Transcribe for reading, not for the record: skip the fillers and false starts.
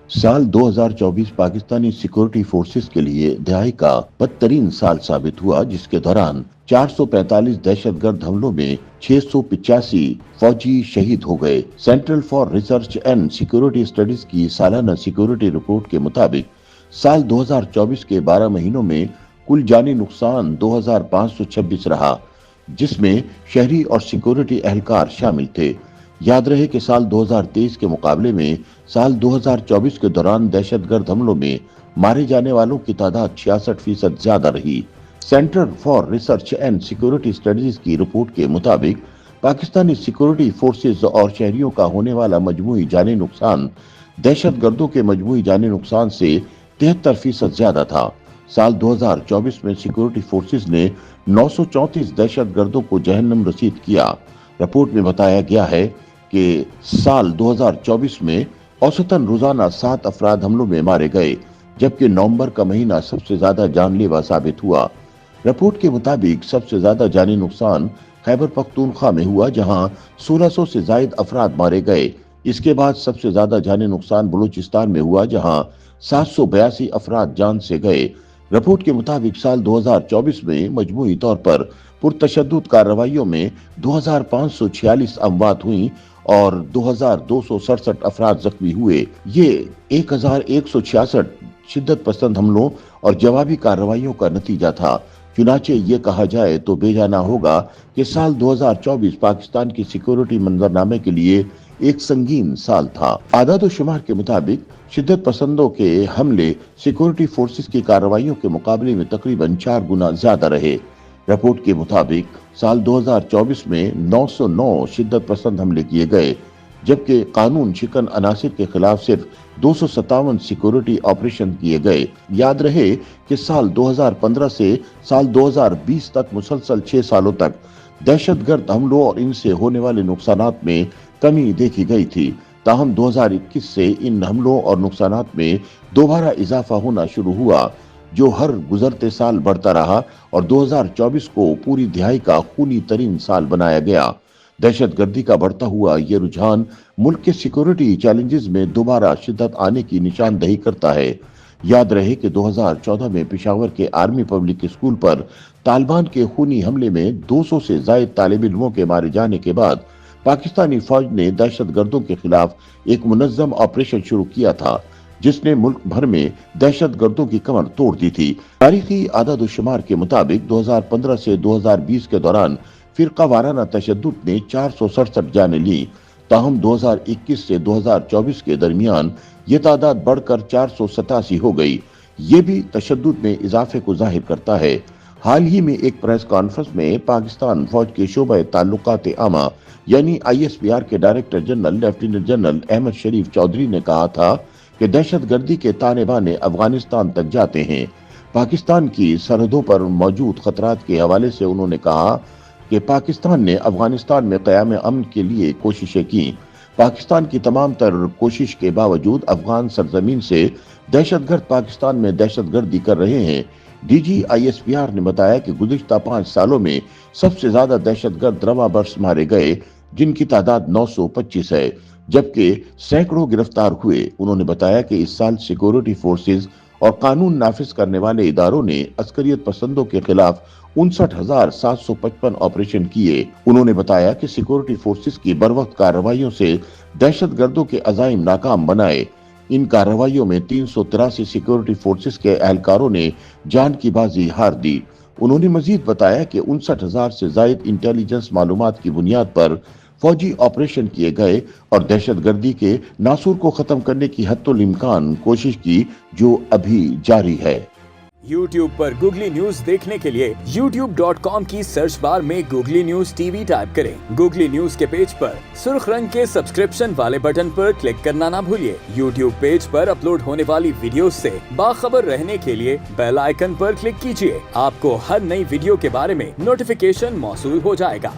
साल 2024 Pakistani security forces के लिए दहाई का बदतरीन साल साबित हुआ, जिसके दौरान 445 दहशतगर्द हमलों में 685 फौजी शहीद हो गए। Central for research and security studies की सालाना सिक्योरिटी रिपोर्ट के मुताबिक साल 2024 के 12 महीनों में कुल जानी नुकसान 2526 रहा, जिसमें शहरी और सिक्योरिटी एहलकार शामिल थे। याद रहे कि साल 2023 के मुकाबले में साल 2024 के दौरान दहशतगर्द हमलों में मारे जाने वालों की तादाद 66% ज्यादा रही। Centre for research and security studies की रिपोर्ट के मुताबिक पाकिस्तानी सिक्योरिटी फोर्सेज और शहरियों का होने वाला मजमूई जानी नुकसान दहशतगर्दों के मजमूई जानी नुकसान से 73% ज्यादा था। साल 2024 में सिक्योरिटी फोर्सेज ने 934 दहशतगर्दों को जहन्नम रसीद किया। रिपोर्ट में बताया गया है कि साल 2024 में औसतन रोजाना 7 अफराद हमलों में मारे गए, जबकि नवंबर का महीना सबसे ज्यादा जानलेवा साबित हुआ। रिपोर्ट के मुताबिक सबसे ज्यादा जानी नुकसान खैबर पख्तूनख्वा में हुआ, जहां 1600 से जायद अफराद मारे गए। इसके बाद सबसे ज्यादा जानी नुकसान बलूचिस्तान में हुआ, जहां 782 अफराद जान से गए। रिपोर्ट के मुताबिक साल 2024 में मजमूई तौर पर पुरतशद्दुद कार्रवाइयों में 2546 अमवात हुई और 2267 अफराद जख्मी हुए। ये 1166 शिद्दत पसंद हमलों और जवाबी कार्रवाइयों का नतीजा था। चुनाचे ये कहा जाए तो बेजाना होगा कि साल 2024 पाकिस्तान की सिक्योरिटी मंजरनामे के लिए एक संगीन साल था। आदाद शुमार के मुताबिक शिद्दत पसंदों के हमले सिक्योरिटी फोर्सेस की कार्रवाइयों के मुकाबले में तकरीबन 4 गुना ज्यादा रहे। रिपोर्ट के मुताबिक साल 2024 में 909 शिद्दत पसंद हमले किए गए, जबकि कानून शिकन अनासिर के खिलाफ सिर्फ 257 सिक्योरिटी ऑपरेशन किए गए। याद रहे कि साल 2015 से साल 2020 तक मुसलसल 6 सालों तक दहशतगर्द हमलों और इनसे होने वाले नुकसानात में कमी देखी गई थी। ताहम 2021 से इन हमलों और नुकसानात में दोबारा इजाफा होना शुरू हुआ, जो हर गुजरते साल बढ़ता रहा और 2024 को पूरी दिहाई का खूनी तरीन साल बनाया गया। दहशतगर्दी का बढ़ता हुआ ये रुझान मुल्क के सिक्योरिटी चैलेंजेस में दोबारा शिद्दत आने की निशानदही करता है। याद रहे कि 2014 में पेशावर के आर्मी पब्लिक स्कूल पर तालिबान के खूनी हमले में 200 से जायद तालिब इल्मों के मारे जाने के बाद पाकिस्तानी फौज ने दहशतगर्दों के खिलाफ एक मुनज्जम ऑपरेशन शुरू किया था, जिसने मुल्क भर में दहशतगर्दों की कमर तोड़ दी थी। तारीखी आदाद शुमार के मुताबिक 2015 से 2020 के दौरान फिरका वाराना तशद्दुद ने 467 जानें ली। ताहम 2021 से 2024 के दरमियान ये तादाद बढ़कर 487 हो गई। ये भी तशद्दुद में इजाफे को जाहिर करता है। हाल ही में एक प्रेस कॉन्फ्रेंस में पाकिस्तान फौज के शोबा ताल्लुकात आमा यानी ISPR के director general lieutenant general Ahmed Sharif Chaudhry ने कहा था कि दहशतगर्दी के ताने बाने अफगानिस्तान तक जाते हैं। पाकिस्तान की सरहदों पर मौजूद खतरात के हवाले से उन्होंने कहा कि पाकिस्तान ने अफगानिस्तान में क़याम अमन के लिए कोशिशें की। पाकिस्तान की तमाम तर कोशिश के बावजूद अफगान सरजमीन से दहशतगर्द पाकिस्तान में दहशतगर्दी कर रहे हैं। DG ISPR ने बताया कि गुज़िश्ता 5 सालों में सबसे ज्यादा दहशतगर्द रवा बर्स मारे गए, जिनकी तादाद 925 है, जबकि सैकड़ों गिरफ्तार हुए। उन्होंने बताया कि इस साल सिक्योरिटी फोर्सेज और कानून नाफिज करने वाले इदारों ने अस्करियत पसंदों के खिलाफ 59,755 ऑपरेशन किए। उन्होंने बताया कि सिक्योरिटी फोर्सेज की बरवक्त कार्रवाइयों से दहशतगर्दों के अजाइम नाकाम बनाए। इन कार्रवाइयों में 383 सिक्योरिटी फोर्सेज के एहलकारों ने जान की बाजी हार दी। उन्होंने मजीद बताया कि 59,000 से जायद इंटेलिजेंस मालूमात की बुनियाद पर फौजी ऑपरेशन किए गए और दहशतगर्दी के नासूर को खत्म करने की हत्तुल इम्कान कोशिश की, जो अभी जारी है। YouTube पर गूगली न्यूज देखने के लिए youtube.com की सर्च बार में गूगली न्यूज TV टाइप करें। गूगली न्यूज के पेज पर सुर्ख रंग के सब्सक्रिप्शन वाले बटन पर क्लिक करना ना भूलिए। YouTube पेज पर अपलोड होने वाली वीडियो से बाखबर रहने के लिए बेल आइकन पर क्लिक कीजिए। आपको हर नई वीडियो के बारे में नोटिफिकेशन मौसूल हो जाएगा।